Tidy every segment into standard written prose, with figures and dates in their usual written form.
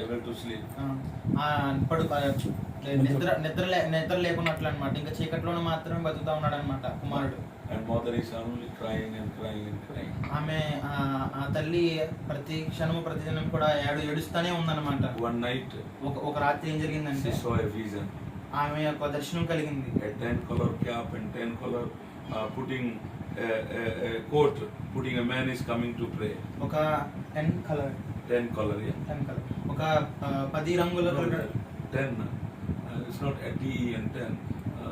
able to sleep. నిద్ర లేకున్నట్లు అనమాట. ఇంకా చీకట్లోనే మాత్రమే బతుకుతా ఉన్నాడు అనమాట కుమారుడు. And mother is only crying and crying and crying. ఆమె ఆ తల్లి ప్రతి క్షణము ప్రతిదినం కూడా ఏడుస్తూనే ఉందన్నమాట. One night ఒక రాత్రి ఏం జరిగిందంటే she saw a vision. ఆమె ఒక దర్శనం కలిగింది. A 10-color cap and 10-color putting a coat, putting a man is coming to pray. ఒక 10 కలర్ 10-color, yeah. 10 కలర్ ఒక 10 రంగుల 10. It's not a T and 10.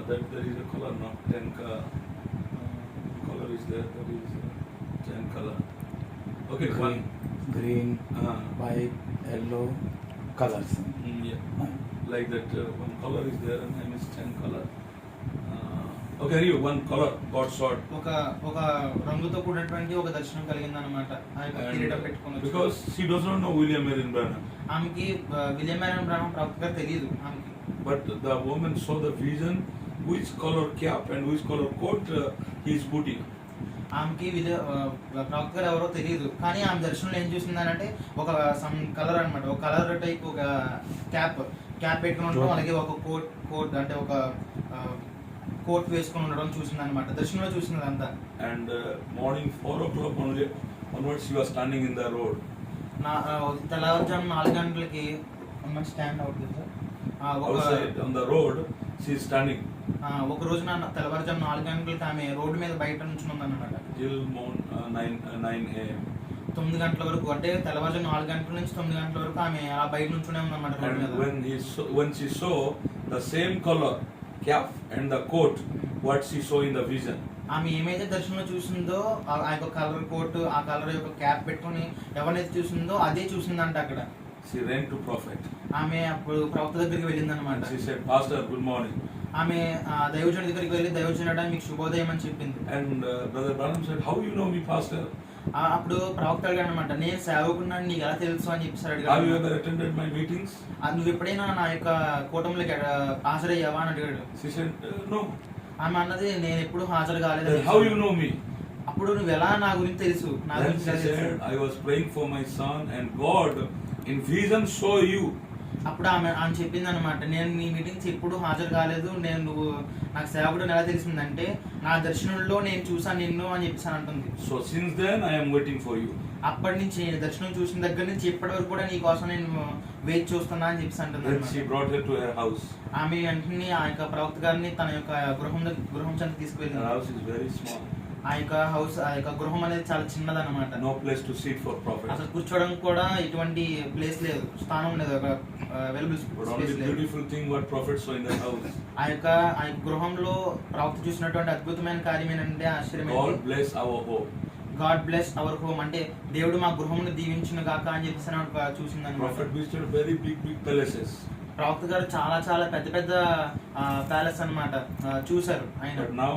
That there is a color, not 10 color is there. There is 10 color. Okay, green, white, yellow colors. Yeah. Like that, one color is there and then it's 10 color. Okay, here one color got short. ఒక రంగుతో కూడినటువంటి ఒక దర్శనం కలిగిందన్నమాట. ఆ యొక్క కిరీటం పెట్టుకొని. Because she does not know William Marion Branham. ఆమెకి విలియం మరియన్ బ్రహ్మ ప్రవక్తగా తెలియదు ఆమెకి. But the woman saw the vision, which color cap and which color coat he is putting. ఆమెకి ప్రవక్త గారు ఎవరో తెలియదు, కానీ ఆమె దర్శనంలో ఏం చూసిందనంటే ఒక సమ్ కలర్ అనమాట, ఒక కలర్ టైప్ ఒక క్యాప్ పెట్టుకుని ఉండడం, అలాగే ఒక కోట్ అంటే ఒక కోట్ వేసుకొని ఉండడం చూసింది అనమాట. దర్శనంలో చూసింది అంతా. And morning 4 o'clock onwards she was standing in the road. తెల్లవారుజాము 4 గంటలకి స్టాండ్ అవుతుంది sir. Outside on the road she is standing. ఒక రోజున తెల్లవారుజాము 4 గంటలకి ఆమె రోడ్డు మీద బయట నుంచి ఉందన్నమాట. Till 9 a.m. 9 గంటల వరకు, అంటే తెల్లవారుజాము 4 గంటల నుంచి 9 గంటల వరకు ఆమె అలా బయట నుంచునే ఉందన్నమాట రోడ్డు మీద. And when she saw the same color cap and the coat what she saw in the vision, ఆమె ఏమైతే దర్శనంలో చూసిందో ఆ యొక్క కలర్ కోట్, ఆ కలర్ యొక్క క్యాప్ పెట్టుకుని ఎవరైతే చూసిందో అదే చూసిందంట అక్కడ. she ran to prophet. ఆమె అప్పుడు ప్రవక్త దగ్గరికి వెళ్ళిందన్నమాట. She said, Pastor, good morning. ఆమె దైవజనుడి దగ్గరికి వెళ్ళి, దైవజనుడా మీకు శుభోదయం అని చెప్పింది. And Brother Branham said, how you know me, Pastor? అప్పుడు ప్రవక్త అడిగాడు అనమాట, నేను సేవకున్నాను నీకు ఎలా తెలుసు అని చెప్పేసి Have you అడిగాడు. ever attended my meetings? నువ్వు ఎప్పుడైనా నా యొక్క కూటమిలోకి హాజరయ్యావా అని అడిగాడు. She said, no. ఆమె అన్నది నేను ఎప్పుడు హాజరు కాలేదు. Then how you know me? అప్పుడు నువ్వు ఎలా నా గురించి తెలుసు? నా Then గురించి she ఎలా తెలుసు? said, I was praying for my son and God in vision saw you. అప్పుడు ఆమె చెప్పింది అనమాట, నేను నీ మీటింగ్స్ ఎప్పుడు హాజరు కాలేదు, నువ్వు నాకు సేవకుడు ఎలా తెలిసిందంటే నా దర్శనంలో నేను చూసాను నిన్ను అని చెప్పేసి అంటుంది. So since then I am waiting for you. అప్పటి నుంచి దర్శనం చూసిన దగ్గర నుంచి ఇప్పటి వరకు కూడా నీ కోసం నేను వేచి చూస్తున్నా అని చెప్పేసి అంటుంది. Then she brought her to her house. ఆమె వెంటనే ఆ యొక్క ప్రవక్త గారిని తన యొక్క గృహం చెంత Her తీసుకువెళ్ళింది. house is very small. ఆ యొక్క గృహం అనేది చాలా చిన్నదన్నమాట. No place to sit for prophets. అసలు కూర్చోవడం కూడా ఎటువంటి ప్లేస్ లేదు, స్థానం లేదు, ఒక అవైలబుల్ But only స్పేస్ లేదు. beautiful thing what prophets saw in the house. ఆ యొక్క గృహంలో ప్రవక్త చూసినటువంటి అద్భుతమైన కార్యం ఏంటంటే ఆశ్చర్యం. God bless our home. God bless our home అంటే దేవుడు మా గృహమును దీవించును గాక అని చెప్పేసి చూసిందన్నమాట. Prophet visited very big palaces. ప్రవక్త గారు చాలా పెద్ద ప్యాలెస్ అన్నమాట చూశారు ఆయన. But now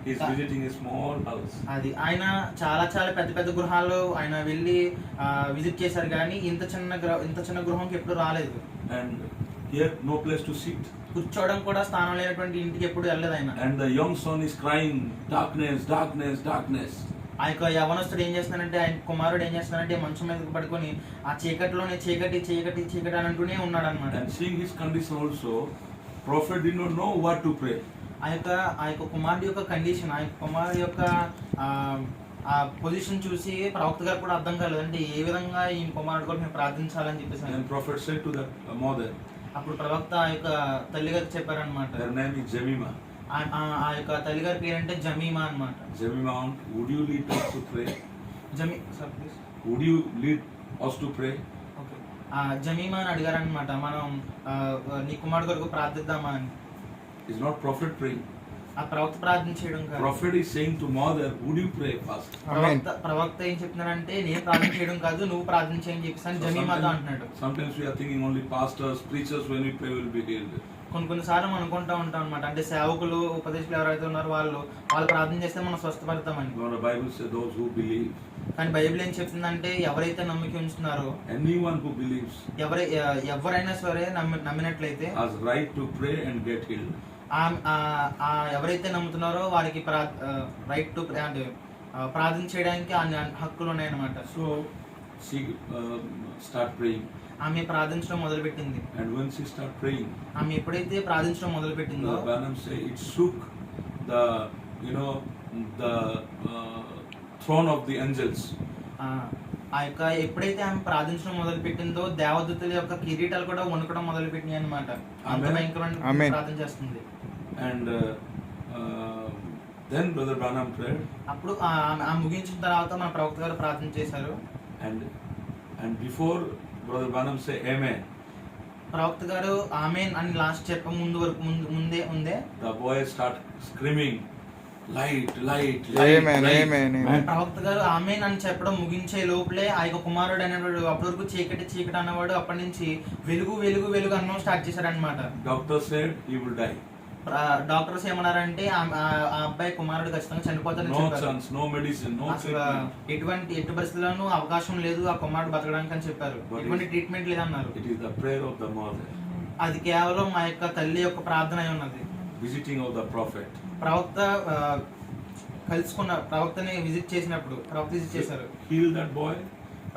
he is visiting a small house. అది ఆయన చాలా పెద్ద గృహాల్లో ఆయన వెళ్ళి విజిట్ చేశారు, కానీ ఇంత చిన్న గృహంకి ఎప్పుడు రాలేదు. And here no place to sit. కూర్చోవడం కూడా స్థానం లేనటువంటి ఇంటికి ఎప్పుడు వెళ్ళలేదు ఆయన. And the young son is crying, darkness, darkness, darkness. ఆ యొక్క యవనస్తుడు ఏం చేస్తున్నాడంటే, ఆయన కుమారుడు ఏం చేస్తున్నాడంటే మంచం మీద పడుకొని ఆ చీకటిలోనే చీకటి అని అంటూనే ఉన్నాడు అనమాట. And seeing his condition also, prophet did not know what to pray. ఆ యొక్క కుమారుడు యొక్క కండిషన్, ఆ యొక్క కుమారుడు యొక్క ఆ పొజిషన్ చూసి ప్రవక్త గారు కూడా అర్థం కాలేదు, అంటే ఏ విధంగా ఈ కుమారుడు కూడా మేము ప్రార్థించాలని చెప్పేసి. And prophet said to the mother, అప్పుడు ప్రవక్త ఆ యొక్క తల్లి గారికి చెప్పారనమాట. her name is Jemima. ఆ యొక్క తల్లి గారి పేరంటే జమీమా అన్నమాట. Jemima, would you lead us to pray? Would you lead us to pray? Okay, Jemimah అని అడిగారనమాట, మనం నీ కుమారుడు కొరకు ప్రార్థిద్దామా అని. Is not prophet praying. ఆ ప్రవక్త ప్రార్థన చేయడం కాదు. Prophet is saying to mother, would you pray first? ప్రవక్త ఏం చెప్తున్నారంటే నేను ప్రార్థన చేయడం కాదు, నువ్వు ప్రార్థన చేయని చెప్పేసి జమీమాతో అంటున్నాడు. Sometimes we are thinking only pastors, preachers when we pray will be healed. కొన్నిసార్లు మనం అనుకుంటా ఉంటాం అనమాట, అంటే సేవకులు ఉపదేశకులు ఎవరైతే ఉన్నారో వాళ్ళు ప్రార్థన చేస్తే మనం స్వస్థపడతామని. The Bible says those who believe. కానీ బైబిల్ ఏం చెప్తుందంటే ఎవరైతే నమ్మిక ఉంచుతున్నారో, anyone who believes, ఎవరైనా సరే నమ్మినట్లయితే has right to pray and get healed. ఎవరైతే నమ్ముతున్నారో వారికి రైట్ టు అంటే ప్రార్థన చేయడానికి హక్కులు ఉన్నాయన్నమాట. So she start praying. ఆమె ప్రార్థించడం మొదలుపెట్టింది. And when she started praying, ఆమె ఎప్పుడైతే ప్రార్థించడం మొదలుపెట్టిందో Brother Branham say it shook the, you know, the throne of the angels. ఆ యొక్క ఎప్పుడైతే ఆమె ప్రార్థించడం మొదలు పెట్టిందో దేవదూతల యొక్క కిరీటాలు కూడా వణుకడం మొదలు పెట్టినాయి అనమాట. అంత భయంకరమైన ప్రార్థన చేస్తుంది. And then Brother Branham prayed. అప్పుడు ఆ ముగించిన తర్వాత మన ప్రవక్త గారు ప్రార్థన చేశారు. And before Brother Branham say amen, ప్రవక్త గారు ఆమేన్ అని లాస్ట్ చెప్ప ముందే the boy start screaming, light, light, Amen, light. amen, amen. ప్రవక్త గారు ఆమేన్ అని చెప్పడం ముగించే లోపలే ఆ యొక్క కుమారుడు అనేవాడు అప్పటి వరకు చీకటి అన్నవాడు అప్పటి నుంచి వెలుగు వెలుగు వెలుగు అనడం స్టార్ట్ చేశాడు అనమాట. Doctor said he will die. Doctors ఏమన్నారంటే ఆ అబ్బాయి కుమారుడు ఖచ్చితంగా చనిపోతారని No చెప్పారు. chance, no medicine, no అసలు treatment. ఎట్టి పరిస్థితుల్లోనూ అవకాశం లేదు ఆ కుమారుడు బతకడానికి అని చెప్పారు. But ఎటువంటి ట్రీట్మెంట్ లేదన్నారు. It is the prayer of the mother, అది కేవలం మా యొక్క తల్లి యొక్క ప్రార్థన అయి ఉన్నది. visiting of the prophet. ప్రవక్త ప్రవక్తని విజిట్ చేశారు. Heal that boy,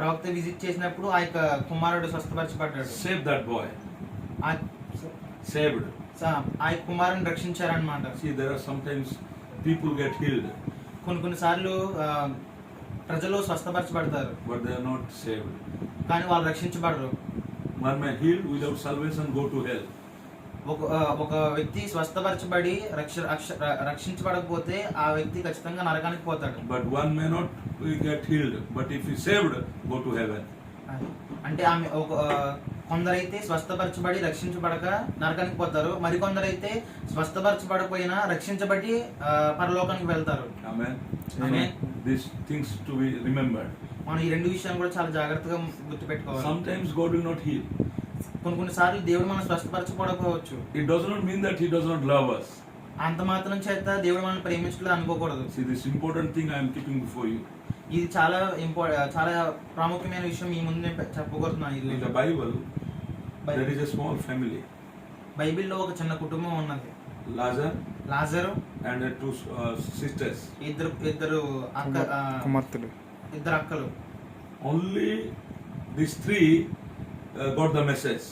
ప్రవక్త విజిట్ చేసినప్పుడు ఆ యొక్క కుమారుడు స్వస్థపరచబడ్డాడు. save that boy, ఆ saved. ఆ యొక్క కుమారుని రక్షించారనమాట. See, there are sometimes people get healed, కొన్ని సార్లు ప్రజలు స్వస్థపరచబడతారు but they are not saved. కానీ వాళ్ళు రక్షించబడరు. One man healed without salvation go to hell. ఒక వ్యక్తి స్వస్థపరచబడి రక్షించబడకపోతే ఆ వ్యక్తి ఖచ్చితంగా నరకానికి పోతాడు. But one may not get healed, but if he saved, go to heaven. అంటే ఆమె కొందరైతే స్వస్థపరచబడి రక్షించబడక నరకానికి పోతారు, మరికొందరైతే స్వస్థపరచబడపోయినా రక్షించబడి పరలోకానికి వెళ్తారు. Amen. Amen. These things to be remembered. మనం ఈ రెండు విషయాలు కూడా చాలా జాగ్రత్తగా గుర్తుపెట్టుకోవాలి. Sometimes God will not heal. కొన్ని సార్లు దేవుడు మనం స్వస్థపరచకపోవచ్చు. It does not mean that He does not love us. అంత మాత్రం చేత దేవుడు మనల్ని ప్రేమించలేదు అనుకోకూడదు. See, this important thing I am keeping before you. ఇది చాలా చాలా ప్రాముఖ్యమైన విషయం మీ ముందు నేను చెప్పబోతున్నాను. In the ఇది Bible, there is a small family. బైబిల్లో ఒక చిన్న కుటుంబం ఉన్నది. లాజరు and two sisters. ఇద్దరు కుమార్తెలు. ఇద్దరు అక్కలు. Only these three got the message.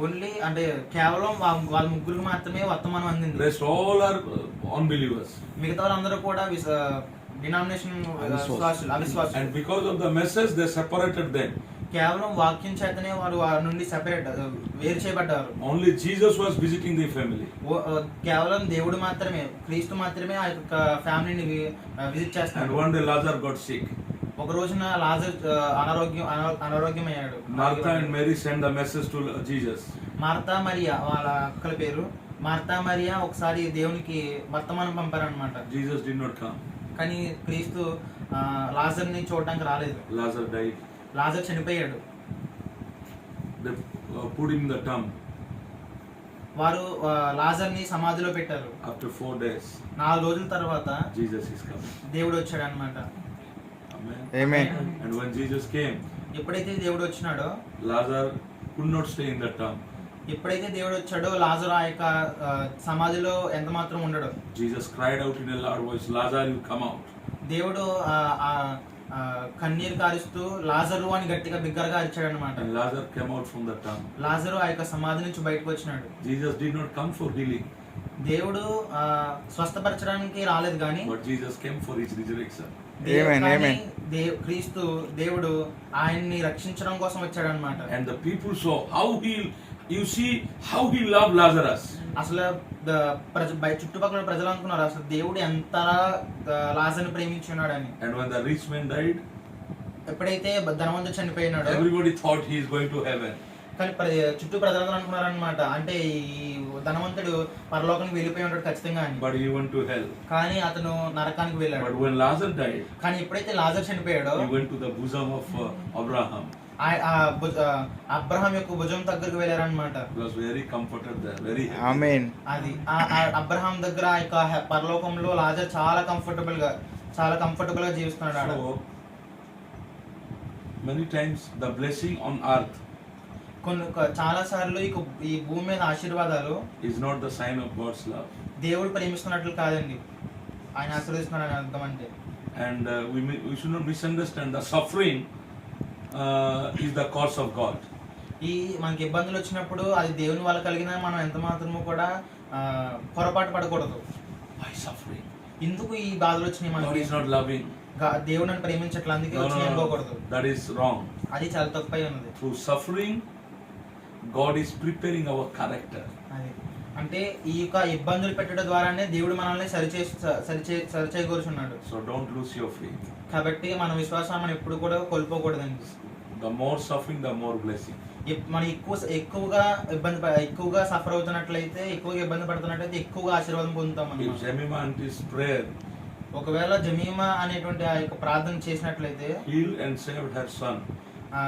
Only అంటే కేవలం వాళ్ళ ముగ్గురికి మాత్రమే వర్తమానం అందింది. Rest all are unbelievers. మిగతా వాళ్ళందరూ కూడా డినామినేషన్ అవిశ్వాసులు. And because of the message, they separated them. కేవలం వాక్యం చేతనే వారు వారి నుండి వేరు చేయబడ్డారు. Only Jesus was visiting the family. కేవలం దేవుడు మాత్రమే, క్రీస్తు మాత్రమే ఆ యొక్క ఫ్యామిలీని విజిట్ And చేస్తాడు. one day Lazarus got sick. ఒక రోజున లాజర్ అనారోగ్యం అయ్యాడు. Martha and Mary sent the message to Jesus. Martha Maria వాళ్ళ అక్కల పేరు. మార్తా మరియా ఒకసారి దేవునికి వర్తమానం పంపారనమాట. Jesus did not come. కానీ క్రీస్తు లాజర్ ని చూడడానికి రాలేదు. Lazarus died. లాజర్ చనిపోయాడు. They put him in the tomb. వారు లాజర్ ని సమాధిలో పెట్టారు. After 4 days, 4 రోజుల తర్వాత Jesus is coming. దేవుడు వచ్చాడు అనమాట. Amen. And when Jesus came, ఎప్పుడైతే దేవుడు వచ్చినాడో, Lazarus could not stay in the tomb. ఎప్పుడైతే దేవుడు వచ్చాడో లాజరు ఆ యొక్క సమాధిలో ఎంత మాత్రం ఉండడు. Jesus cried out in a loud voice, Lazarus, you come out. దేవుడు కన్నీరు కారుస్తూ లాజరు అని గట్టిగా బిగ్గరగా అరిచాడు అనమాట. And Lazarus came out from the tomb. లాజరు ఆ యొక్క సమాధి నుంచి బయటకు వచ్చినాడు. Jesus did not come for healing, దేవుడు స్వస్థపరచడానికి రాలేదు కానీ but Jesus came for his resurrection. క్రీస్తు దేవుడు ఆయన్ని రక్షించడం కోసం వచ్చాడు అనమాట. And the people saw how he loved Lazarus. అసలు చుట్టుపక్కల ప్రజలు అనుకున్నారు అసలు దేవుడు ఎంత లాజర్ని ప్రేమించున్నాడని. And when the rich man died, ఎప్పుడైతే ధనవంతుడు చనిపోయినాడు, everybody thought he is going to heaven. కానీ చుట్టూ ప్రజలందరూ అనుకున్నారు అనమాట, అంటే ఈ ధనవంతుడు పరలోకానికి వెళ్ళిపోయి ఉంటాడు ఖచ్చితంగా అని. But he went to hell. కానీ అతను నరకానికి వెళ్ళాడు. But when Lazarus died, కానీ ఎప్పుడైతే లాజర్ చనిపోయాడో, he went to the bosom of Abraham. Abraham యొక్క భుజం దగ్గరకు వెళ్ళారనమాట. He was very comforted there, very happy. Amen. అది అబ్రహాం దగ్గర ఆ యొక్క పరలోకంలో లాజర్ చాలా కంఫర్టబుల్ గా జీవిస్తున్నాడు. So many times the blessing on earth చాలా సార్లు ఈ భూమి మీద ఆశీర్వాదాలు is not the sign of God's love. దేవుడు ప్రేమిస్తున్నట్లు కాదండి, ఆయన ఆశీర్వదిస్తున్నాడని అర్థం అంటే. And we should not misunderstand the suffering is the cause of God. ఈ మనకి ఇబ్బందులు వచ్చినప్పుడు అది దేవుని వల్ల కలిగిన మనం ఎంత మాత్రము కూడా పొరపాటు పడకూడదు. Why suffering? ఎందుకు ఈ బాధలు వచ్చినాయి God మనకి? is not loving. దేవుడు నన్ను ప్రేమించట్లా అందుకే No, వచ్చి no, అనుకోకూడదు. no. That is wrong. అది చాలా తప్పై ఉన్నది. Through suffering, God is preparing our character. అది అంటే ఈ యొక్క ఇబ్బందులు పెట్టడం ద్వారానే దేవుడు మనల్ని సరిచేయకూరుచున్నాడు. So don't lose your faith. కాబట్టి మన విశ్వాసాన్ని మనం ఎప్పుడు కూడా కోల్పోకూడదండి. The more suffering, the more blessing. మనం ఎక్కువగా సఫర్ అవుతున్నట్లయితే, ఎక్కువగా ఇబ్బంది పడుతున్నట్లయితే ఎక్కువగా ఆశీర్వాదం పొందుతాం If అన్నమాట. Jemima auntie's prayer ఒకవేళ జమీమా అనేటువంటి ఆ యొక్క ప్రార్థన చేసినట్లయితే healed and saved her son,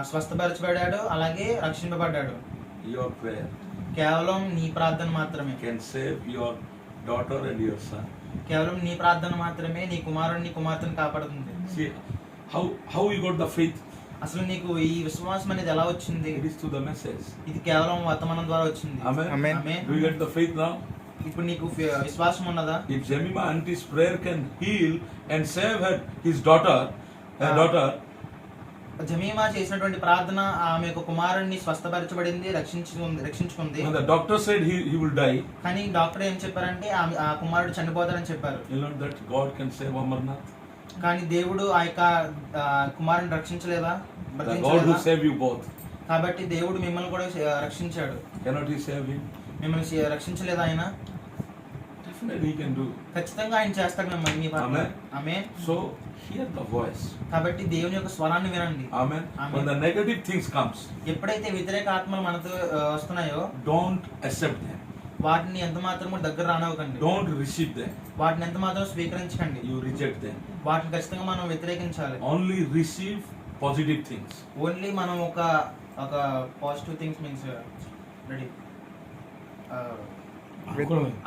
స్వస్థపరచబడ్డాడు, అలాగే రక్షింపబడ్డాడు. your prayer కేవలం నీ ప్రార్థన మాత్రమే, can save your daughter and your son. కేవలం నీ ప్రార్థన మాత్రమే నీ కుమారుడిని కుమార్తెను కాపాడుతుంది. See how you got the faith? అసలు నీకు ఈ విశ్వాసం అనేది ఎలా వచ్చింది? It is through the message. ఇది కేవలం వర్తమానం ద్వారా వచ్చింది. Amen. Amen. Amen. Do you get the faith now? ఇప్పుడు నీకు విశ్వాసం ఉన్నదా? If Jemima auntie's prayer can heal and save his daughter, Jemimah చేసినటువంటి ప్రార్థన ఆమె యొక్క కుమారుడిని స్వస్థపరచబడింది, రక్షించుకుంది. when the doctor said he will die, కానీ డాక్టర్ ఏం చెప్పారంటే ఆ కుమారుడు చనిపోతారని చెప్పారు. you know that God can save Amarnath. కానీ దేవుడు ఆ యొక్క కుమారుని రక్షించలేదా? The God who బ్రతికించలేదా? saved you both, కాబట్టి దేవుడు మిమ్మల్ని కూడా రక్షించాడు. cannot he save him? మిమ్మల్ని రక్షించలేదా ఆయన? Definitely he can do. ఖచ్చితంగా ఆయన చేస్తాడు మిమ్మల్ని మీ పట్ల. Amen. Amen. So hear the voice. కాబట్టి దేవుని యొక్క స్వరాన్ని వినండి. Amen. Amen. When the negative things comes, ఎప్పుడైతే వ్యతిరేక ఆత్మలు మనతో వస్తున్నాయో don't accept them. వాటిని ఎంత మాత్రం దగ్గర రానివ్వకండి. Don't receive them. వాటిని ఎంత మాత్రం స్వీకరించకండి. You reject them. వాటిని ఖచ్చితంగా మనం వ్యతిరేకించాలి. Only receive positive things. Only మనం ఒక పాజిటివ్ థింగ్స్ మీన్స్ రెడీ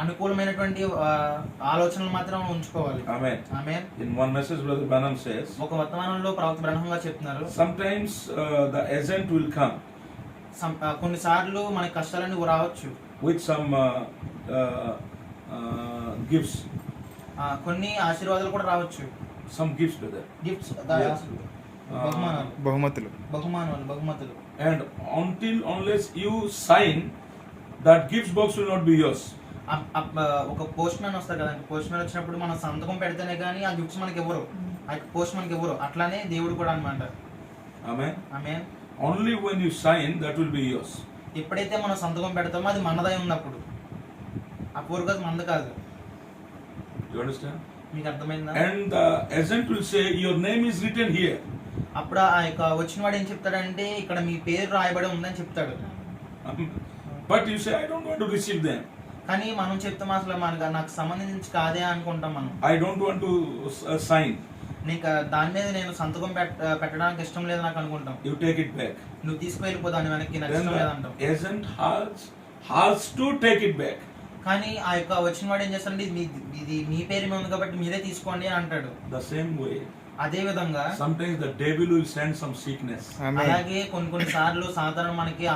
అనుకూలమైనటువంటి ఆలోచనలు మాత్రం ఉంచుకోవాలి. Amen. Amen. In one message, Brother Branham says, ఒక వర్తమానంలో ప్రవక్త బ్రహ్మ గారు చెప్తున్నారు, sometimes the agent will come కొన్నిసార్లు మన కష్టాలన్నీ రావచ్చు, with some gifts. కొన్ని ఆశీర్వాదాలు కూడా రావచ్చు. Some gifts, brother. Gifts Yes. బహుమతులు. And unless you sign, that gift box will not be yours. ఒక పోస్ట్ మ్యాన్ వస్తారు కదండి, పోస్ట్ మ్యాన్ వచ్చినప్పుడు మనం సంతకం పెడితేనే కానీ ఆ గిఫ్ట్స్ మనకి ఎవరు, ఆ పోస్ట్ మనకి ఎవరు. అట్లానే దేవుడు కూడా అన్నమాట. Amen. Amen. Only when you sign, that will be yours. ఎప్పుడైతే మనం సంతకం పెడతామో అది మనదై ఉన్నప్పుడు, అపూర్వక మనది కాదు. You understand? మీకు అర్థమైందా? And the agent will say, your name is written here. అప్పుడు ఆ యొక్క వచ్చిన వాడు ఏం చెప్తాడంటే, ఇక్కడ మీ పేరు రాయబడి ఉందని చెప్తాడు. But you say, I don't want to receive them. కానీ మనం చెప్తాం అసలు నాకు సంబంధించి కాదే అనుకుంటాం మనం. I don't want to sign. నీకు దాని మీద నేను సంతకం పెట్టడానికి ఇష్టం లేదు నాకు అనుకుంటాం. You take it back. నువ్వు తీసుకువెళ్ళిపో దాని వెనక్కి, నాకు Then ఇష్టం లేదంటాం. the agent has to take it back. కానీ ఆ యొక్క వచ్చిన వాడు ఏం చేస్తాడంటే, ఇది మీ పేరు మీద ఉంది కాబట్టి మీరే తీసుకోండి అని అంటాడు. The same way, అదే విధంగా sometimes the devil will send some sickness. అలాగే కొన్ని సార్లు సాధారణ మనకి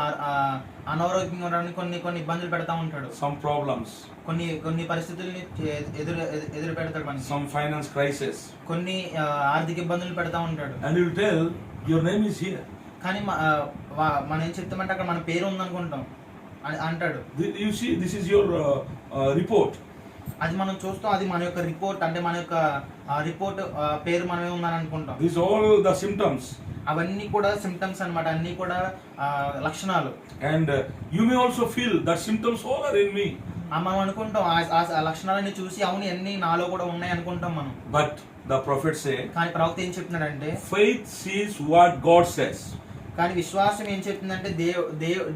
అనారోగ్యంగా ఉండడానికి కొన్ని ఇబ్బందులు పెడతా ఉంటాడు. Some problems, కొన్ని పరిస్థితుల్ని ఎదురు పెడతాడు మనకి. some finance crisis. కొన్ని ఆర్థిక ఇబ్బందులు పెడతా ఉంటాడు. And he will tell, your name is here. కానీ మనం ఏం చెప్తామంటే అక్కడ మన పేరు ఉందనుకుంటాం అంటాడు. You see, this is your report. అది మనం చూస్తాం, అది మన యొక్క రిపోర్ట్, అంటే మన యొక్క రిపోర్ట్ పేరు మనమే ఉందని అనుకుంటాం. These all the symptoms. అవన్నీ కూడా సిమ్టమ్స్ అన్నమాట, అన్ని కూడా లక్షణాలు. And you may also feel that symptoms all are in me. మనం అనుకుంటాం ఆ లక్షణాలన్నీ చూసి అవును అన్ని నాలో కూడా ఉన్నాయి అనుకుంటాం మనం. But the prophet say, కానీ ప్రవక్త ఏం చెప్తున్నాడంటే, faith sees what God says. కానీ విశ్వాసం ఏం చెప్తుందంటే,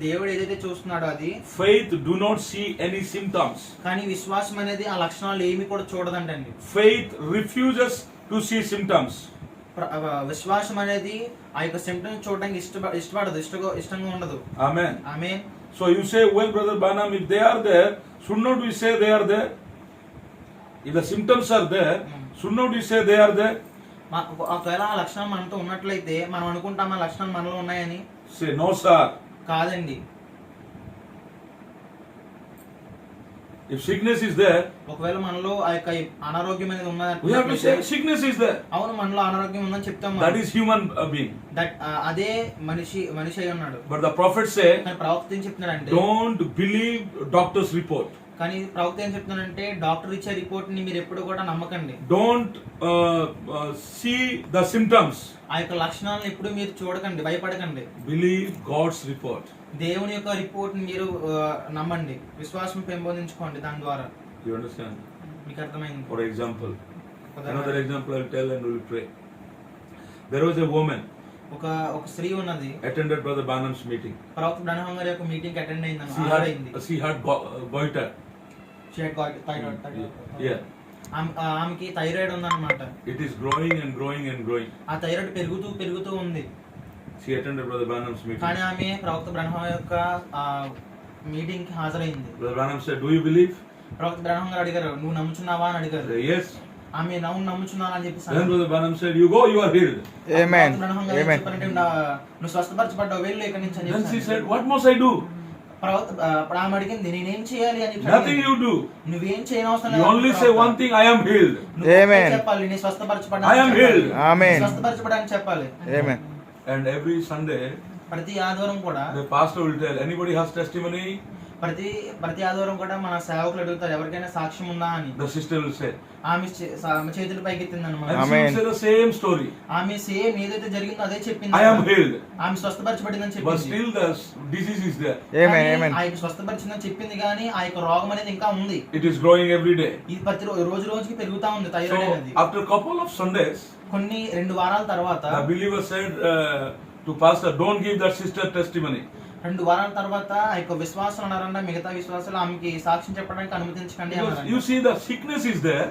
దేవుడు ఏదైతే చూస్తున్నాడో అది. Faith do not see any symptoms. కానీ విశ్వాసం అనేది ఆ లక్షణాలు ఏమి కూడా చూడదంటండి. Faith refuses to see symptoms. విశ్వాసం అనేది ఆ యొక్క సిమ్టమ్స్ చూడడానికి ఇష్టపడదు, ఇష్టంగా ఉండదు. Amen. Amen. So you say, well, Brother Branham, if they are there, should not we say they are there? If the symptoms are there, should not we say they are there? ఒకవేళ ఆ లక్షణాలు మనతో ఉన్నట్లయితే మనం అనుకుంటాం ఆ లక్షణాలు మనలో ఉన్నాయని. Say, no, sir. కాదండి. If sickness is there, ఒకవేళ మనలో ఆ యొక్క అనారోగ్యం అనేది we have to say ఉన్నది, sickness is there. అవును మనలో అనారోగ్యం ఉందని చెప్తాం That is human being. That అదే మనిషి అయి ఉన్నాడు. But the prophets say, కానీ ప్రవక్త ఏం చెప్తున్నాడంటే, don't believe doctor's report. కానీ ప్రవక్త ఏం చెప్తున్నాడంటే డాక్టర్ ఇచ్చే రిపోర్ట్ ని మీరు ఎప్పుడు కూడా నమ్మకండి. Don't see the symptoms. ఆ యొక్క లక్షణాలను ఎప్పుడు మీరు చూడకండి, భయపడకండి. Believe God's report. దేవుని యొక్క రిపోర్ట్ మీరు నమ్మండి, విశ్వాసం పెంపొందించుకోండి దాని ద్వారా. You understand? మీకు అర్థమైంది? For example, another example I will tell and we will pray. There was a woman ఒక స్త్రీ ఉన్నది, attended Brother Branham's meeting. ప్రవక్త బ్రహ్మ గారి యొక్క మీటింగ్ అటెండ్ అయింది. She had goiter. Yeah. ఆమెకి థైరాయిడ్ ఉందన్నమాట. It is growing and growing and growing. ఆ థైరాయిడ్ పెరుగుతూ ఉంది. She attended Brother Branham's meeting. కానీ ఆమె ప్రవక్త బ్రహ్మ యొక్క మీటింగ్ కి హాజరైంది. Brother Branham said, "Do you believe?" ప్రవక్త బ్రహ్మ గారు అడిగారు, నువ్వు నమ్ముచున్నావా అని అడిగారు. Said, "Yes." ఆమె నమ్ముచున్నాను అని చెప్పి Then Brother Branham said, "You go, you are healed." Amen. Amen. నువ్వు స్వస్థపరచబడ్డావు, వెళ్ళు ఇక్కడి నుంచి అని Then she చెప్పి said, "What must I do?" అప్పుడు ఆమె అడిగింది, నేనేం చేయాలి అని చెప్పి Nothing you do. నువ్వేం చేయనవసరం You లేదు. only say one thing, "I am healed." నువ్వు ఒకటే Amen. చెప్పాలి, నేను స్వస్థపరచబడ్డాను I am అని చెప్పాలి. healed. Amen. స్వస్థపరచబడాలని చెప్పాలి. Amen. And every Sunday, ప్రతి ఆదివారం కూడా the pastor will tell, "Anybody has testimony?" ప్రతి ఆదివారం కూడా మన సేవకులు అడుగుతారు, ఎవరికైనా సాక్ష్యం ఉందా అని. The sister will say. ఆమె చేతులు పైకెత్తింది అనమాట. And she will say the same story. ఆమె సేమ్ ఏదైతే జరిగిందో అదే చెప్పింది. "I am healed." ఆమె స్వస్థపరచబడిందని But చెప్పింది. still the disease is there. Amen. కానీ Amen. ఆ యొక్క స్వస్థపరిచిందని చెప్పింది కానీ ఆ యొక్క రోగం అనేది ఇంకా ఉంది. It is growing every day. ఇది ప్రతి రోజుకి పెరుగుతా ఉంది థైరాయిడ్ So అనేది. after a couple of Sundays, కొన్ని 2 వారాల తర్వాత the believer said to pastor, "Don't give that sister testimony." 2 వారాల తర్వాత ఆ యొక్క విశ్వాసులు అన్నారంట, మిగతా విశ్వాసులు ఆమెకి సాక్ష్యం చెప్పడానికి అనుమతించకండి Because అన్నారంట. you see the sickness is there,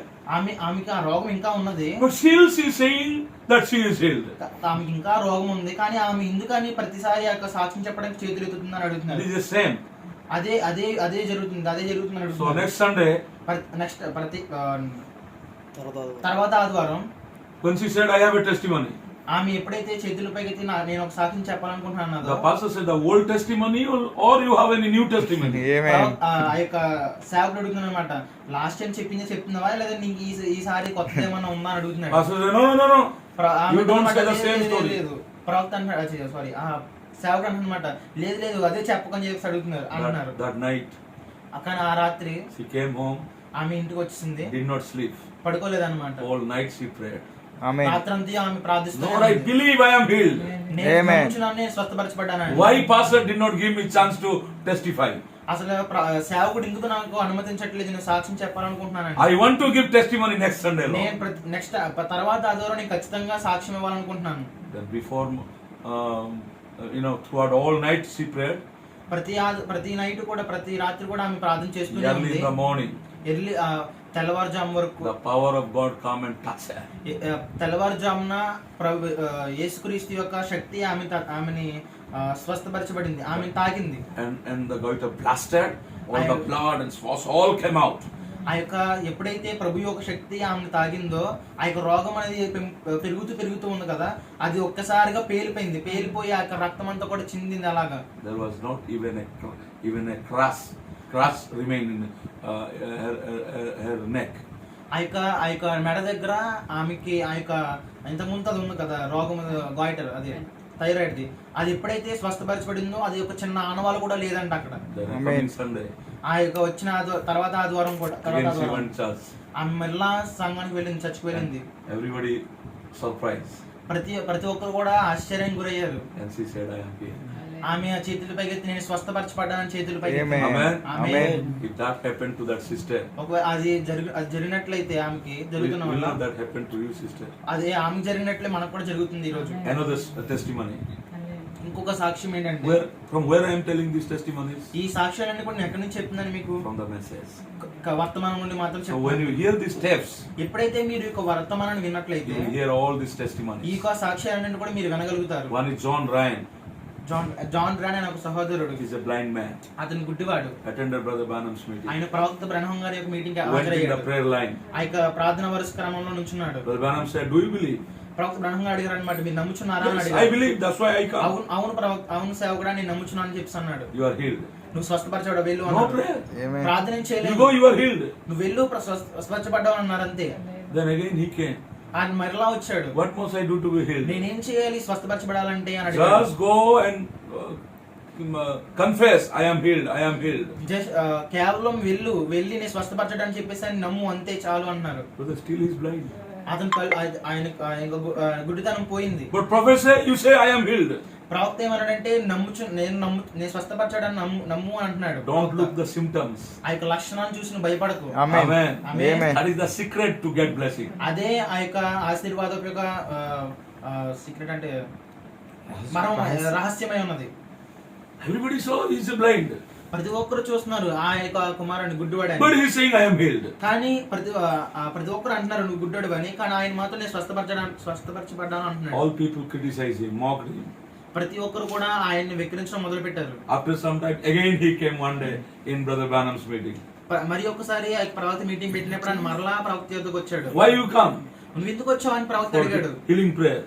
ఆమెకి ఆ రోగం ఇంకా ఉన్నది. but still she is saying that she is healed. ఆమెకి ఇంకా రోగం ఉంది కానీ ఆమె ఎందుకని ప్రతిసారి ఆ యొక్క సాక్ష్యం చెప్పడానికి చేతులు ఎత్తుతుందని It అడుగుతున్నారు. is the same. అదే జరుగుతుందని So అడుగుతున్నారు. next Sunday, తర్వాత ఆదివారం when she said, "I have a testimony," ఆమె ఎప్పుడైతే చేతుల పైకి నేను ఒక సాక్ష్యం చెప్పాలనుకుంటున్నాను, the pastor said, "The old testimony or you have any new testimony?" Amen. ఆ యొక్క సేవకుడు అడుగుతున్నాడు అనమాట, లాస్ట్ టైం చెప్తున్నావా లేదా నీకు ఈసారి కొత్త ఏమన్నా ఉందా అని అడుగుతున్నాడు. Pastor said, "No. ఆమె You don't say the లేదు, same లేదు, story." లేదు. ప్రవక్త అంటున్నాడు, సారీ సేవకుడు అంటున్నమాట, లేదు అదే చెప్పకని చెప్పి అంటున్నారు. That night, కానీ ఆ రాత్రి she came home, ఆమె ఇంటికి వచ్చింది, did not sleep. పడుకోలేదన్నమాట. All night she prayed. Amen. రాత్రంతా ఆమె ప్రార్థిస్తుంది, "Lord, I believe I am healed." Amen. నేను స్వస్థపరచబడ్డాను. Why pastor did not give me chance to testify? అసలు సేవకుడు ఎందుకు నాకు అనుమతించట్లేదు, నేను సాక్ష్యం చెప్పాలనుకుంటున్నాను. I want to give testimony next Sunday, Lord. నేను నెక్స్ట్ తర్వాత ఆదివారం నేను ఖచ్చితంగా సాక్ష్యం ఇవ్వాలనుకుంటున్నాను. Then before, throughout all night she prayed. ప్రతి నైట్ కూడా ప్రతి రాత్రి కూడా ఆమె ప్రార్థన చేస్తూనే Early ఉంది. in the morning, తెల్లవారుజాము వరకు the power of God come and touch her. తెల్లవారుజామున యేసుక్రీస్తు యొక్క శక్తి ఆమెని స్వస్థపరచబడింది, ఆమెను తాకింది. And the goiter blasted, all the blood and swas all came out. ఆ యొక్క ఎప్పుడైతే ప్రభు యొక్క శక్తి ఆమెను తాగిందో ఆ యొక్క రోగం అనేది పెరుగుతూ ఉంది కదా, అది ఒక్కసారిగా పేలిపోయి ఆ యొక్క రక్తం అంతా కూడా చిందింది. అలాగా There was not even a crass remained in her neck. ఆ యొక్క మెడ దగ్గర ఆమెకి ఆ యొక్క ఇంతకుముందు అది ఉంది కదా రోగం, గాయిటర్, అది థైరాయిడ్, అది ఎప్పుడైతే స్వస్థపరచబడిందో అది ఒక చిన్న ఆనవాళ్ళు కూడా లేదంట అక్కడ. The coming Sunday, ఆ యొక్క వచ్చిన తర్వాత ఆదివారం కూడా again she went church. ఆమె మళ్ళా సంఘానికి వెళ్ళింది, చర్చికి వెళ్ళింది. Everybody surprised. ప్రతి ఒక్కరు కూడా ఆశ్చర్యం గురయ్యారు. And she said, "I am healed." ఆమె చేతుల పైకి నేను స్వస్థపరచబడ్డానని చేతుల పైకి. Amen. Amen. If that happened to that sister, ఒకవేళ అది జరిగినట్లయితే ఆమెకి జరుగుతున్న will వల్ల not that happen to you, sister? అదే ఆమెకి జరిగినట్లే మనకు కూడా జరుగుతుంది ఈ రోజు. Another testimony. ఇంకొక సాక్ష్యం ఏంటంటే, From where I am telling these testimonies? ఈ సాక్ష్యాలన్నీ కూడా నేను ఎక్కడి నుంచి చెప్తున్నాను మీకు, From the message. వర్తమానం నుండి మాత్రం So when you hear these steps, ఎప్పుడైతే మీరు ఈ యొక్క వర్తమానాన్ని విన్నట్లయితే you will hear all these ఈ testimonies. యొక్క సాక్ష్యాలన్నీ కూడా మీరు వినగలుగుతారు. One is John Ryan. John Brown అనే ఒక సహోదరుడు, He's a blind man. అతను గుడ్డివాడు. Attended Brother Branham's meeting. ఆయన ప్రవక్త బ్రహ్మం గారి యొక్క meeting Went in the హాజరయ్యాడు. prayer line. ఆ యొక్క ప్రార్థన వరుస క్రమంలో నుంచున్నాడు. Brother Branham said, "Do you believe?" ప్రవక్త బ్రహ్మ గారు అడిగారు అనమాట, మీరు నమ్ముచున్నారా అని Yes, I అడిగారు. believe. That's why I come. అవును సేవకుడా నేను నమ్ముచున్నాను అని చెప్పి అన్నాడు. You are healed. నువ్వు స్వస్థపరచబడ్డావు వెళ్ళు No అన్నాడు. prayer. Amen. ప్రార్థన You చేయలేదు. go, you are healed. నువ్వు వెళ్ళు స్వస్థపడ్డావు అన్నారు అంతే. Then again he came. ఆయన మరలా వచ్చాడు. What must I do to be healed? నేనేం చేయాలి స్వస్థపరచబడాలంటే అని అడిగాడు. Just go and confess, I am healed, I am healed. కేవలం వెళ్ళి నేను స్వస్థపరచడానికి చెప్పేసి అని నమ్ము అంతే చాలు అన్నారు. Brother, still he is blind. అతను ఆయన గుడ్డితనం పోయింది. But prophet say, you say I am healed. ప్రవక్త ఏమన్నాడంటే నేను స్వస్థపరచడానికి నమ్ము అని అంటున్నాడు. Don't look the symptoms. ఆ యొక్క లక్షణాలను చూసి నువ్వు భయపడకు. Amen. Amen. Amen. That is the secret to get blessing. అదే ఆ యొక్క ఆశీర్వాదం యొక్క సీక్రెట్ అంటే మర్మం రహస్యమై ఉన్నది. Everybody saw he is blind. ప్రతి ఒక్కరు చూస్తున్నారు ఆ యొక్క కుమారుని గుడ్డివాడని. But he is saying I am healed. కానీ ప్రతి ఒక్కరు అంటున్నారు నువ్వు గుడ్డోడు అని, కానీ ఆయన మాత్రం నేను స్వస్థపరచబడ్డాను అంటున్నాడు. All people criticize him, mocked him. ప్రతి ఒక్కరు కూడా ఆయన్ని వెక్కిరించడం మొదలు పెట్టారు. After some time, again he came one day in Brother Branham's meeting. మరి ఒక్కసారి ఆ ప్రవక్త మీటింగ్ పెట్టినప్పుడు ఆయన మరలా ప్రవక్త యొద్దకు వచ్చాడు. Why you come? నువ్వు ఎందుకు వచ్చావు అని ప్రవక్త For అడిగాడు. healing prayer.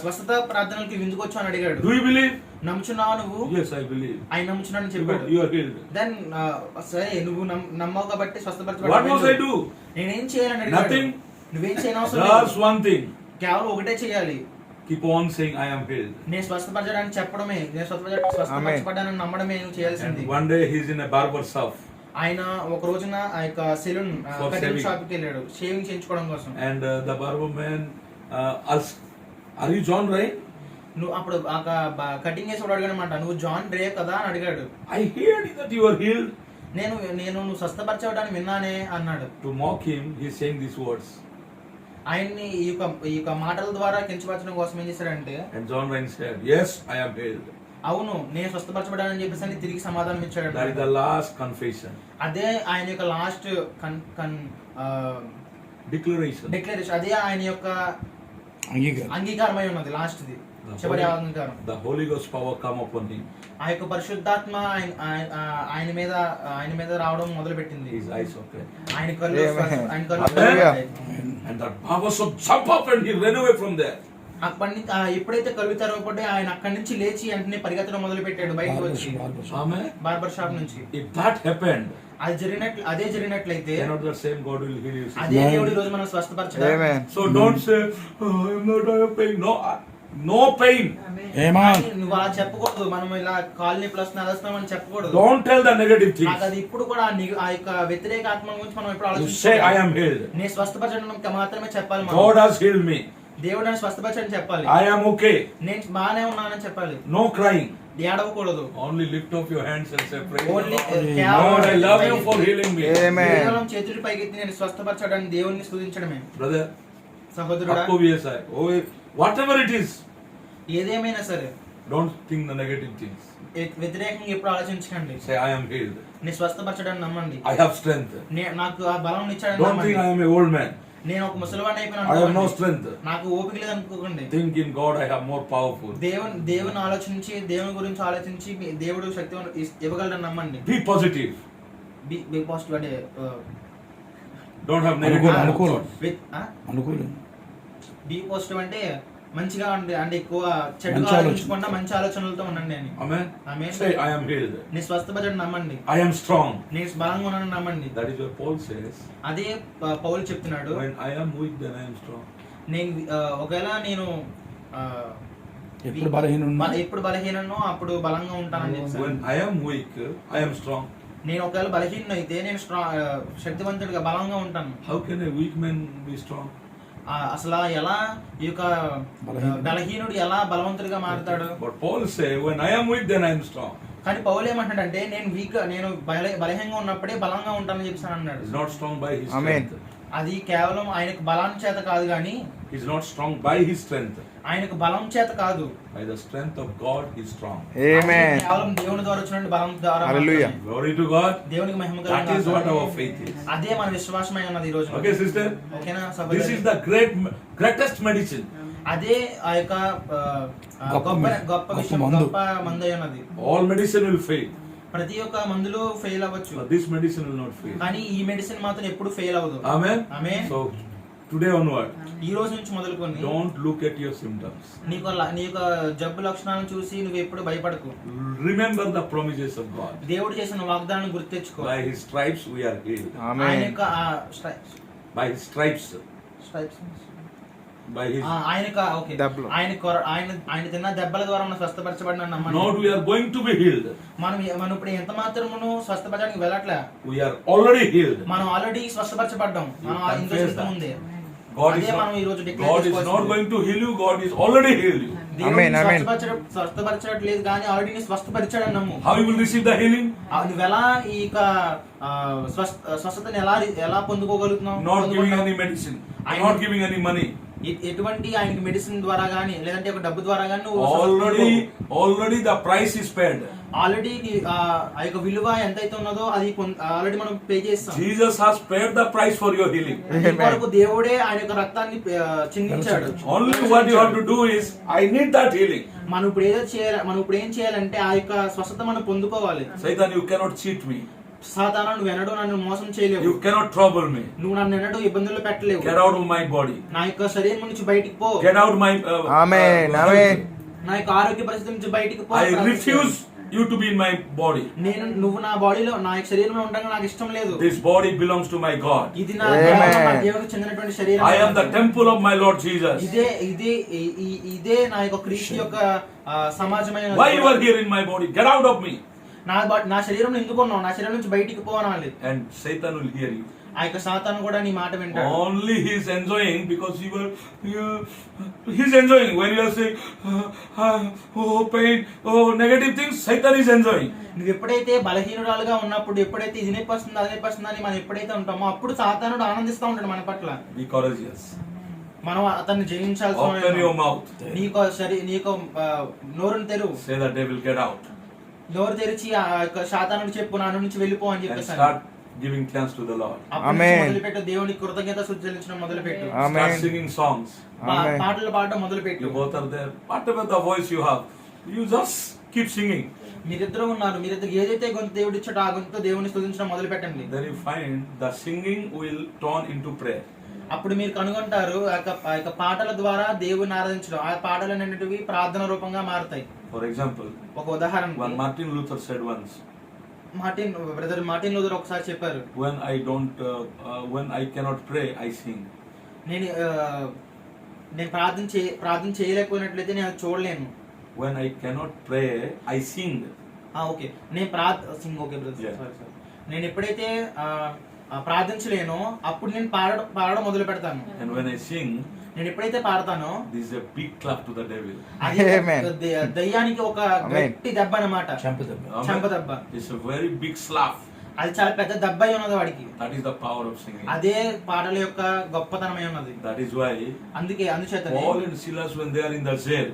స్వస్థత ప్రార్థనలకి ఎందుకు వచ్చావు అని అడిగాడు. Do you believe? నమ్ముచున్నావా నువ్వు? Yes, I believe. ఆయన నమ్ముచున్నాడని చెప్పాడు. You are healed. దెన్ సరే నువ్వు నమ్మవు కాబట్టి What స్వస్థపరచబడ్డావు. must I do? నేనేం చేయాలని అడిగాడు. Nothing. నువ్వేం చేయనవసరం Just లేదు. one thing. కేవలం ఒకటే చేయాలి. Keep on saying I am healed. నేను స్వస్థపరచడానికి చెప్పడమే, నేను స్వస్థపరచబడ్డానని నమ్మడమే నువ్వు చేయాల్సింది. And one day he's in a barber shop. ఆయన ఒక రోజున ఆ యొక్క salon For cutting shaving. Shop కి వెళ్ళాడు షేవింగ్ చేయించుకోవడం కోసం. And the barber man asked, are you John Ray? నువ్వు అప్పుడు కటింగ్ చేసి అడిగాడు అనమాట, నువ్వు జాన్ రే కదా అని అడిగాడు. I heard that you are healed. నువ్వు స్వస్థపరచబడ్డాన్ని విన్నానే అన్నాడు. To mock him, he is saying these words. ఆయన్ని ఈ యొక్క మాటల ద్వారా కించపరచడం కోసం ఏం చేశాడంటే, And John Ray said, yes, I am healed. అవును నేను స్వస్థపరచబడ్డానని చెప్పేసి తిరిగి సమాధానం ఇచ్చాడు. That is the last confession. అదే ఆయన యొక్క లాస్ట్ Declaration. డిక్లరేషన్, అదే ఆయన యొక్క అంగీకారమై ఉన్నది లాస్ట్ ది చివరి అంగీకారం. The Holy Ghost power come upon him. ఆ యొక్క పరిశుద్ధాత్మ ఆయన మీద రావడం మొదలు పెట్టింది. His eyes open. ఆయన కళ్ళు Hallelujah. And that barber shop jump up and he ran away from there. అక్కడి నుంచి ఎప్పుడైతే కళ్ళు తెరవబడ్డాయో ఆయన అక్కడి నుంచి లేచి వెంటనే పరిగెత్తడం మొదలు పెట్టాడు బయటకు వచ్చి Amen. బార్బర్ షాప్ నుంచి. If that happened, అదే జరిగినట్లయితే cannot the same God will heal you. అదే దేవుడి రోజు మనం స్వస్థపరచడం. Amen. So don't say, oh, I'm not having pain. No pain. నువ్వు అలా చెప్పకూడదు. మనం ఇలా కాలనీ ప్లస్ నడుస్తామని చెప్పకూడదు. Don't tell the negative things. నాకు అది ఇప్పుడు కూడా ఆ యొక్క వ్యతిరేక ఆత్మ గురించి మనం ఎప్పుడు You say, I ఆలోచించాలి. am healed. నేను స్వస్థపరచడం మాత్రమే చెప్పాలి. మనం God has healed me. దేవుడు నన్ను స్వస్థపరచని చెప్పాలి. I am okay. నేను బాగానే ఉన్నానని చెప్పాలి. No crying. ఏడవకూడదు. Only lift up your hands and say, praise Only the Lord. Lord, I love you for healing me. Amen. కేవలం చేతులు పైకెత్తి నేను స్వస్థపరచడానికి దేవుణ్ణి స్తుతించడమే. Brother, సహోదరుడా, आपको भी ऐसा है. Oh, whatever it is, ఏదేమైనా సరే don't think the negative things. వ్యతిరేకంగా ఎప్పుడు ఆలోచించకండి. Say, I am healed. నేను స్వస్థపరచడానికి నమ్మండి. I have strength. నాకు ఆ బలం ఇచ్చాడని Don't think నమ్మండి. I am an old man. నేను ఒక ముసలివాడిని I have no అయిపోయినా strength. నాకు ఓపిక లేదు అనుకోకండి. Think in God I have more powerful. దేవుని ఆలోచించి దేవుని గురించి ఆలోచించి దేవుడు శక్తి ఇవ్వగలడని నమ్మండి. Be positive. బి పాజిటివ్ అంటే Don't have negative అనుకూలం. thoughts. అనుకూలం. బి పాజిటివ్ అంటే మంచిగా ఉండి అంటే ఎక్కువ చెడుగా మంచి ఆలోచన. ఆలోచించకుండా మంచి ఆలోచనలతో ఉండండి అని. Amen. Amen. Say, I am healed. నీ స్వస్థపరచడం నమ్మండి. I am strong. నేను బలంగా ఉన్నానని నమ్మండి. That is what Paul says. అదే పౌలు చెప్తున్నాడు. When I am weak, then I am strong. నేను ఒకవేళ నేను ఎప్పుడు బలహీనను అప్పుడు బలంగా ఉంటానని చెప్పాను. When I am weak, I am strong. నేను ఒకవేళ బలహీన అయితే నేను శక్తివంతుడిగా బలంగా ఉంటాను. How can a weak man be strong? అసలు ఎలా ఈ యొక్క బలహీనుడు ఎలా బలవంతుడిగా మారుతాడు? But Paul say, when I am weak, then I am strong. కానీ పౌలు ఏమంటాడంటే నేను బలహీనంగా ఉన్నప్పుడే బలంగా ఉంటానని చెప్పాను అన్నాడు. He's not strong by his Amen. strength. అది కేవలం ఆయనకు బలం చేత కాదు కానీ He's not strong by his strength. ఆయనకు బలం చేత కాదు, By the strength of God, he's strong. Amen. కేవలం దేవుని ద్వారా వచ్చిన బలం ద్వారా Hallelujah. మాత్రమే. Glory to God. దేవునికి మహిమ That is what our faith is. అదే మన విశ్వాసమై ఉన్నది ఈ రోజు. Okay, sister? ఓకేనా This సహోదరి? is the greatest medicine. అదే ఆ యొక్క గొప్ప విషయం, మందు. గొప్ప మందు ఉన్నది. All medicine will fail, ప్రతి ఒక్క మందులు ఫెయిల్ అవ్వచ్చు, but this medicine will not fail. కానీ ఈ మెడిసిన్ మాత్రం ఎప్పుడు ఫెయిల్ అవ్వదు. Amen. Amen. So today onward, ఈ రోజు నుంచి మొదలుకొని don't look at your symptoms. నీ యొక్క జబ్బు లక్షణాలను చూసి నువ్వు ఎప్పుడు భయపడకు. Remember the promises of God. దేవుడు చేసిన వాగ్దానాన్ని గుర్తెచ్చుకో. By His stripes we are healed. ఆయన ఆమేన్. యొక్క By His stripes. By His. ఆయన ఓకే దెబ్బలు. ఆయన తిన్న దెబ్బల ద్వారా మనం స్వస్థపరచబడిన నమ్మండి. Not we are going to be healed. మనం ఇప్పుడు ఎంత మాత్రమును స్వస్థపరచడానికి వెళ్ళట్లే. We are already healed. మనం ఆల్రెడీ స్వస్థపరచబడ్డాం. మనం You ఇంత confess ఇంత that. ముందే. God is అదే మనం ఈ రోజు declare not చేసుకోవాల్సింది. going to heal you. God is already healed you. దేవుడు ఆమేన్, ఆమేన్. స్వస్థపరచట్లేదు కానీ ఆల్రెడీ నీ స్వస్థపరిచాడని నమ్ము. How you will receive the healing? నువ్వెలా ఈ స్వస్థతని ఎలా పొందుకోగలుగుతున్నావు? Not giving any medicine. Not giving any money. ఎటువంటి ఆయనకి మెడిసిన్ ద్వారా గానీ లేదంటే ఒక డబ్బు ద్వారా గానీ నువ్వు Already the price is paid. Already ఆ యొక్క విలువ ఎంతైతే ఉన్నదో అది ఆల్రెడీ మనం పే చేస్తాం. Jesus has paid the price for your healing. ఈ కొరకు దేవుడే ఆయన యొక్క రక్తాన్ని చిందించాడు. Only what you have to do is, I need that healing. మనం ఇప్పుడు ఏం చేయాలంటే ఆ యొక్క స్వస్థత మనం పొందుకోవాలి. Satan, you cannot cheat me. సాతానా నువ్వు ఎన్నడూ నన్ను మోసం చేయలేవు. You cannot trouble me. నువ్వు నన్ను ఎన్నడూ ఇబ్బందులు పెట్టలేవు. Get out of my body. నా యొక్క శరీరం నుంచి బయటికి పో. Get out my. ఆమేన్, ఆమేన్. నా యొక్క ఆరోగ్య పరిస్థితి నుంచి బయటికి పో. I refuse you to be in my body. నువ్వు నా బాడీలో నా యొక్క శరీరంలో ఉండగా నాకు ఇష్టం లేదు. This body belongs to my God. ఇది నా దేవునికి చెందినటువంటి శరీరం. I am the temple of my Lord Jesus. ఇదే నా యొక్క క్రీస్తు యొక్క సమాజమైన. Why you are here in my body? Get out of me. నా శరీరంలో ఎందుకు ఉన్నావు? నా శరీరం నుంచి బయటికి పో అనాలి. And Satan will hear you. ఆ యొక్క సాతాను కూడా నీ మాట వింటాడు. Only he is enjoying because he is enjoying when you are saying oh pain, oh negative things. Satan is enjoying. నువ్వు ఎప్పుడైతే బలహీనురాలుగా ఉన్నప్పుడు ఎప్పుడైతే ఇది నొప్పొస్తుంది అది నొప్పొస్తుంది అని మనం ఎప్పుడైతే ఉంటామో అప్పుడు సాతానుడు ఆనందిస్తూ ఉంటాడు మన పట్ల. Be courageous. మనం అతన్ని జయించాల్సి Open your mouth. నీకు నోరుని తెరువు. Say the devil, get out. నోరు తెరిచి ఆ యొక్క సాతానుడు చెప్పు నా నుంచి వెళ్ళిపో అని And చెప్పేసి start giving thanks to the Lord. ఆమేన్. మొదలుపెట్టు. దేవునికి కృతజ్ఞత చెల్లించడం మొదలుపెట్టు. ఆమేన్. Start singing songs. ఆమేన్. పాటలు పాడడం మొదలుపెట్టు. You both are there. Whatever the voice you have, you just keep singing. మీరిద్దరూ ఉన్నారు. మీరిద్దరు ఏదైతే గొంతు దేవుడు ఇచ్చాడో ఆ గొంతుతో దేవుని స్తుతించడం మొదలు పెట్టండి. Then you find the singing will turn into prayer. అప్పుడు మీరు కనుగొంటారు ఆ యొక్క పాటల ద్వారా దేవుని ఆరాధించడం ఆ పాటలు అనేటివి ప్రార్థన రూపంగా మారుతాయి. For example, ఒక ఉదాహరణ when Martin Luther said once, brother Martin Luther ఒకసారి చెప్పారు, when I cannot pray, I sing. నేను ప్రార్థన చేయలేకపోయినట్లయితే నేను చూడలేను. When I cannot pray, I sing. Okay నేను ఓకే బ్రదర్ నేను ఎప్పుడైతే ప్రార్థించలేనో అప్పుడు నేను పాడడం మొదలు పెడతాను. And when I sing, నేను ఎప్పుడైతే పాడతానో this is a big clap to the devil. దయ్యానికి ఒక గట్టి దెబ్బ అన్నమాట. చెంప దెబ్బ. It's a very big slap. అది చాలా పెద్ద దెబ్బ అయి ఉన్నది వాడికి. That is the power of singing. అదే పాటల యొక్క గొప్పతనమై ఉన్నది. That is why అందుచేత Paul and Silas, when they are in the jail,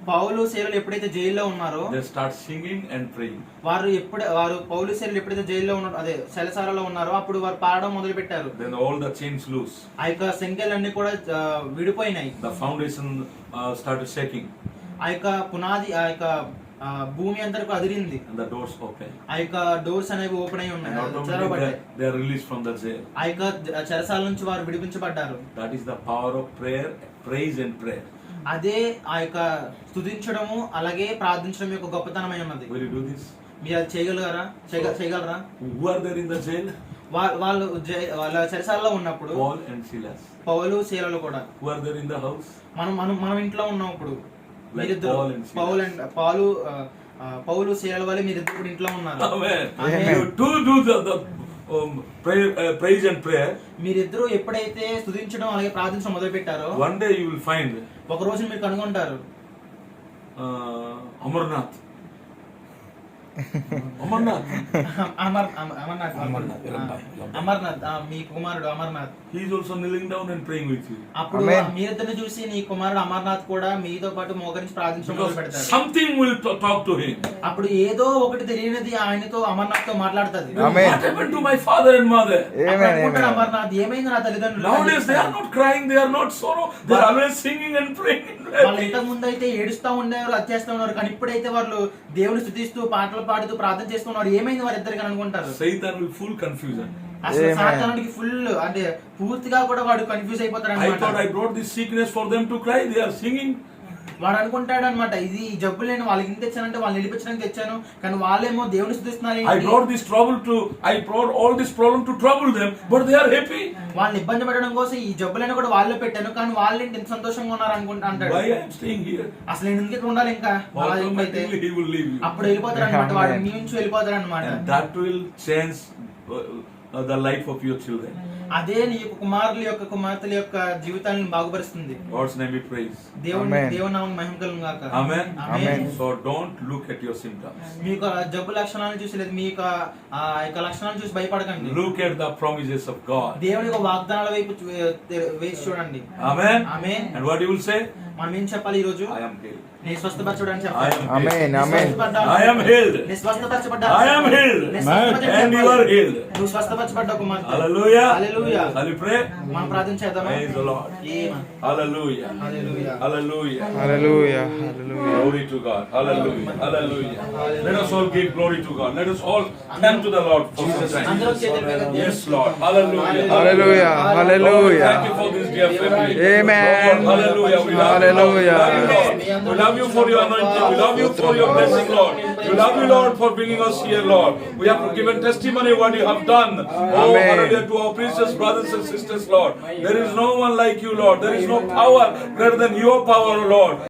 పౌలు శీలలు ఎప్పుడైతే జైల్లో ఉన్నారో they start singing and praying. వారు పౌలు శీలలు ఎప్పుడైతే జైల్లో ఉన్నారో అదే శైలశాలలో ఉన్నారో అప్పుడు వారు పాడడం మొదలు పెట్టారు. Then all the chains loose. ఆ యొక్క సంఖ్యలన్నీ కూడా విడిపోయినాయి. The foundation started shaking. ఆ యొక్క పునాది ఆ యొక్క భూమి అంతరకు అదిరింది. And the doors open. ఆ యొక్క డోర్స్ అనేవి ఓపెన్ అయి ఉన్నాయి. They are released from the jail. ఆ యొక్క చెరసాల నుంచి వారు విడిపించబడ్డారు. That is the power of prayer, praise and prayer. అదే ఆ యొక్క స్తుతించడము అలాగే ప్రార్థించడం యొక్క గొప్పతనమై ఉన్నది. Will you do this? మీరు అది చేయగలరా? Who are there in the jail? వాళ్ళ చెరసాలలో ఉన్నప్పుడు Paul and Silas. పౌలు శీలలు కూడా. Who are there in the house? మనం ఇంట్లో ఉన్నప్పుడు పౌలు శీలల వల్ల మీరిద్దరు ఇంట్లో ఉన్నారు. Amen. You do the praise and prayer. మీరిద్దరూ ఎప్పుడైతే స్తుతించడం అలాగే ప్రార్థించడం మొదలు పెట్టారో one day you will find ఒక రోజు మీరు కనుగొంటారు Amarnath మీ కుమారుడు Amarnath. He is also kneeling down and praying with you. అప్పుడు మీరిద్దరిని చూసి నీ కుమారుడు అమర్నాథ్ కూడా మీతో పాటు మోకరించి ప్రార్థించడం మొదలు పెడతారు. Something will talk to him. అప్పుడు ఏదో ఒకటి తెలియనిది ఆయనతో అమర్నాథ్ తో మాట్లాడుతుంది. What happened to my father and mother? Amarnath ఏమైంది నా తల్లిదండ్రులు? Nowadays they are not crying, they are not sorrow, they are always singing and praying. వాళ్ళు ఇంతకు ముందు అయితే ఏడుస్తూ ఉండేవారు, అది చేస్తూ ఉన్నారు. కానీ ఇప్పుడైతే వాళ్ళు దేవుని స్తుతిస్తూ పాటలు పాడుతూ ప్రార్థన చేస్తున్నారు. ఏమైంది వారిద్దరికి అనుకుంటారు. Satan will full confusion. అసలు Amen. సాతానుడికి ఫుల్ అంటే పూర్తిగా కూడా వాడు కన్ఫ్యూజ్ అయిపోతాడు I thought అనమాట. I brought this sickness for them to cry. They are singing. వాడు అనుకుంటాడు అనమాట, ఇది ఈ జబ్బు లేని వాళ్ళకి ఇంత తెచ్చానంటే వాళ్ళు నిలిపించడానికి తెచ్చాను, కానీ వాళ్ళేమో దేవుని స్తుతిస్తున్నారు I ఏంటి? brought this trouble to, I brought all this problem to trouble them, but they are happy. వాళ్ళని ఇబ్బంది పెట్టడం కోసం ఈ జబ్బులను కూడా వాళ్ళే పెట్టాను, కానీ వాళ్ళు ఏంటి ఇంత సంతోషంగా ఉన్నారు అనుకుంటా అంటాడు. Why I am staying here? అసలు నేను ఎందుకు ఇక్కడ ఉండాలి ఇంకా అలా చెప్పైతే Automatically he will leave you. అప్పుడు వెళ్ళిపోతాడు అనమాట, వాడు మీ నుంచి వెళ్ళిపోతాడు అనమాట. And that will change the life of your children. అదే నీ యొక్క కుమారుల యొక్క కుమార్తెల యొక్క జీవితాలను బాగుపరుస్తుంది. God's name be praised. దేవుని Amen. దేవుని నామం మహిమ కలుగును గాక. Amen. Amen. So don't look at your symptoms. మీ యొక్క జబ్బు లక్షణాలను చూసి లేదు మీ యొక్క లక్షణాలను చూసి భయపడకండి. Look at the promises of God. దేవుని యొక్క వాగ్దానాల వైపు వేసి చూడండి. Amen. Amen. And what you will say? మనం ఏం చెప్పాలి ఈ రోజు? I am healed. నీ స్వస్థపరచడానికి I చెప్పాలి. am Amen. healed. Amen. I am healed. నీ స్వస్థపరచబడ్డావు. I am healed. నీ స్వస్థపరచబడ్డావు. And you are healed. నువ్వు స్వస్థపరచబడ్డావు కుమార్తె. Hallelujah. Hallelujah. Shall we pray? మనం ప్రార్థన చేద్దామా? Praise the Lord. Amen. Hallelujah. Hallelujah. Hallelujah. Hallelujah. Hallelujah. Glory to God. Hallelujah. Hallelujah. Let us all give glory to God. Let us all come to the Lord for some time. అందరూ చేతులు పైకెత్తి. Yes, Lord. Hallelujah. Hallelujah. Lord, Hallelujah. thank you for this dear family. Amen. Lord, hallelujah. We love Hallelujah. you, Lord. We love you for your anointing. We love you for your blessing, Lord. We love you, Lord, for bringing us here, Lord. We have given testimony what you have done. Oh, Amen. hallelujah, to our precious brothers and sisters, Lord. There is no one like you, Lord. There is no power greater than your power, Lord.